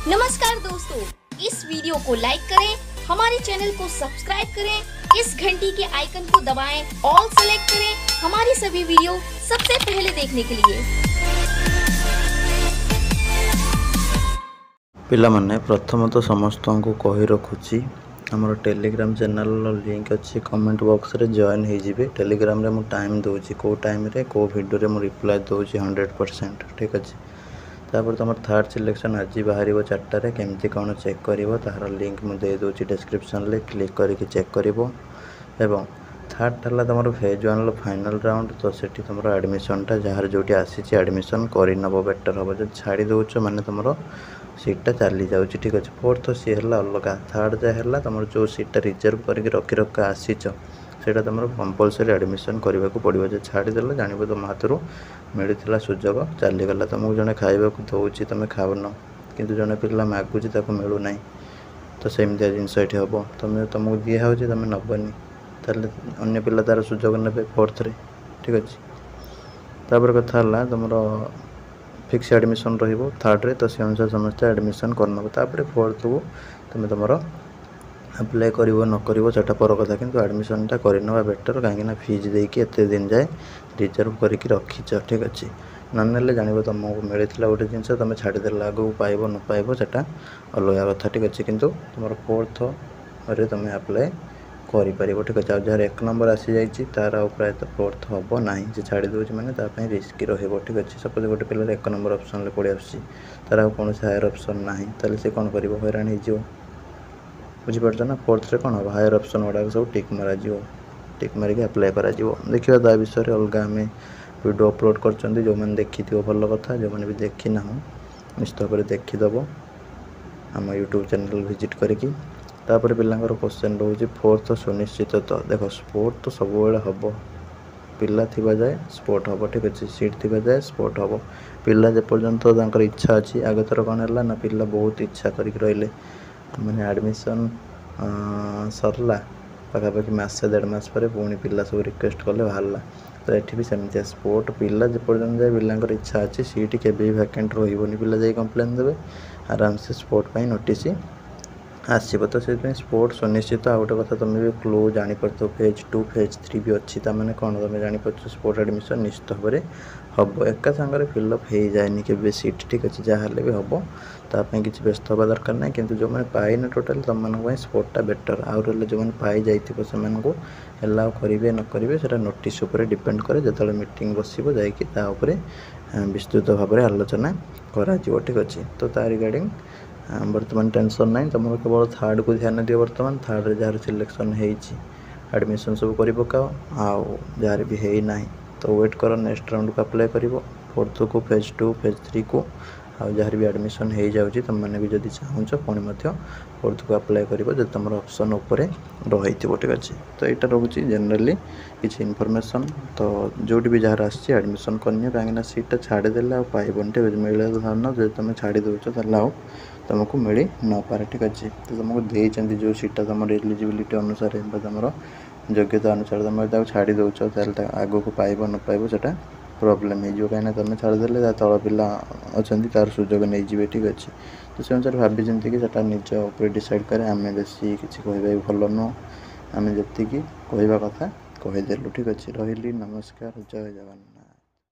नमस्कार दोस्तों, इस वीडियो को लाइक करें, हमारे चैनल को सब्सक्राइब करें, इस घंटी के आइकन को दबाएं, ऑल सेलेक्ट करें हमारी सभी वीडियो सबसे पहले देखने के लिए। पिलामाने प्रथम तो समस्त को कही रखुची आमर टेलीग्राम चैनल लिंक अच्छी कमेंट बॉक्स रे जॉइन हो जाए। टेलीग्राम रे मु टाइम दूची को टाइम रे को वीडियो रे मु रिप्लाई दूची 100%। ठीक अच्छे तापर तुम थर्ड सिलेक्शन आज बाहर 4टार केमती कौन चेक कर तार लिंक मुझे दूसरी डिस्क्रिप्शन ले क्लिक करके चेक कर। थर्ड है तुम फेज 1 फाइनल राउंड तो सेठी तुम एडमिशनटा जार जो आसी एडमिशन करनब बेटर हम जो छाड़ी दौच माने तुम सीटा चली जाऊँ। ठीक अच्छे फोर्थ सी है अलग थर्ड जहाँ तुम जो सीटा रिजर्व करके रखी रखा आसीच से तुम कंपलसरी एडमिशन करने को पड़ो। जो छाड़देल जान तुम हाथ मिलता सुजोग चलीगला तुमको जड़े खावा दौर तुम खाऊन कि जड़े पिला मागुच मिलूना तो सेमती जिनस ये हम तुमको दिहे तुम नबनी ताले अन्य पिला तार सुजोग ने फोर्थ रे। ठीक अच्छे तापर कथा है तुम फिक्स एडमिशन रही थर्ड रे तो से अनुसार समस्त एडमिशन करनब। तापर फोर्थ को तुम तुम अप्लाई कर न कर पर कथा कि एडमिशनटा करनवा बेटर कहीं फीज देकी एत दिन जाए रिजर्व करके रखीच। ठीक अच्छे ना जान तुमको मिलता गोटे जिनस तुम छाड़देल आगू पाइब न पाइब से अलग कथा। ठीक अच्छे किंतु तुम फोर्थ रे तुम अप्लाई कर। ठीक अच्छे जार 1 नंबर आसी जाइए तार प्राय फोर्थ हम ना जे छाड़ी दूसरी मैंने रिस्क रही। ठीक अच्छे सपोज गोटे पिलार 1 नंबर ऑप्शन पड़े आर कौन हायर ऑप्शन ना ताले से कौन कर हैरान हो बुझीपार ना। फोर्थ रे कौन हम हायर ऑप्शन गुड़ाक सब टिक मार टिक मारिक अप्लाई कर देखा ता विषय अलग आम वीडियो अपलोड कर जो मैंने देखी भल कथा जो मैंने भी देखी ना निश्चित भाव देखीदब आम यूट्यूब चैनल विजिट करके। तापर पिलांकर क्वेश्चन रोचे फोर्थ सुनिश्चित तो देख स्पोर्ट तो सब हम पिला थिबा जाए स्पोर्ट हम। ठीक अच्छे सीट थिबा जाए स्पोर्ट हम पिला जेपर्यंत इच्छा अच्छी आगे थर कौन है ना पिला बहुत इच्छा करके रहिले मैंने एडमिशन सरला पाखापाखि मसे 1.5 मास पर पुणी पिला सब रिक्वेस्ट कले बाहरला तो ये भी सेमती स्पोर्ट पिला जेपर्यंत जाए पिलांकर इच्छा अच्छी सीट के भैकेंट रही पिला जाए कंप्लेन देवे आराम से स्पोर्ट पर नोटिस आसो तो से स्पोर्ट सुनिश्चित। आ गोटे कथा तुम भी क्लू जापर फेज 2 फेज 3 भी अच्छी मैंने कौन तुम जापर स्पोर्ट एडमिशन निश्चित भाव हम एका सांगे फिलअप हो जाए के सीट। ठीक अच्छे जहाँ भी हम तापाई किसी व्यस्त हवा दरकार ना कि जो मैंने पाइन टोटाल तुम मान स्पोर्टटा बेटर आउ रहा जो मैंने पाई जाइए से एलाउ करेंगे न करेंगे से नोटिस उपर डिपेंड करे जो मीटिंग बसो जापर विस्तृत भाव में आलोचना करा। ठीक अच्छे तो ता रिगार्डिंग बर्तमान टेंशन ना तुम केवल थर्ड को ध्यान दियो। बर्तमान थर्ड रे जार सिलेक्शन एडमिशन सब कर पकाओ आउ जार भी है ना तो वेट कर नेक्स्ट राउंड को अप्लाई कर। फोर्थ को फेज 2 फेज 3 को आउ जार भी एडमिशन हो जाऊँगी तुम मैंने भी जब चाहूँ पुणी फोर्थ को अप्लाई कर जो तुम ऑप्शन उपर रही। ठीक अच्छे तो यहाँ रोचे जेनराली किसी इनफॉरमेशन तो जो भी जहाँ आसी एडमिशन करनी कहीं सीटा छाड़देले आ पाइबन। ठीक अच्छे मिले धारण जो तुम छाड़ी दौच तुमको मिल न पारे। ठीक अच्छे तो तुमको देते जो सीटा तुम एलिजिबिलिटी अनुसार तुम योग्यता अनुसार तुम छाड़ी दौच आग को पाइब न पाइब से प्रोब्लेम हो कहीं तुम छाड़देले तल पिला अच्छा तार सुजोग नहीं जी। ठीक अच्छे तो से अनुसार भाभी जमीक निज उपर डिसाइड करे आम बेसी किसी कह भल नुह आम जी कहवा कथा कहीदेलु। ठीक अच्छे रही नमस्कार जय जगन्नाथ।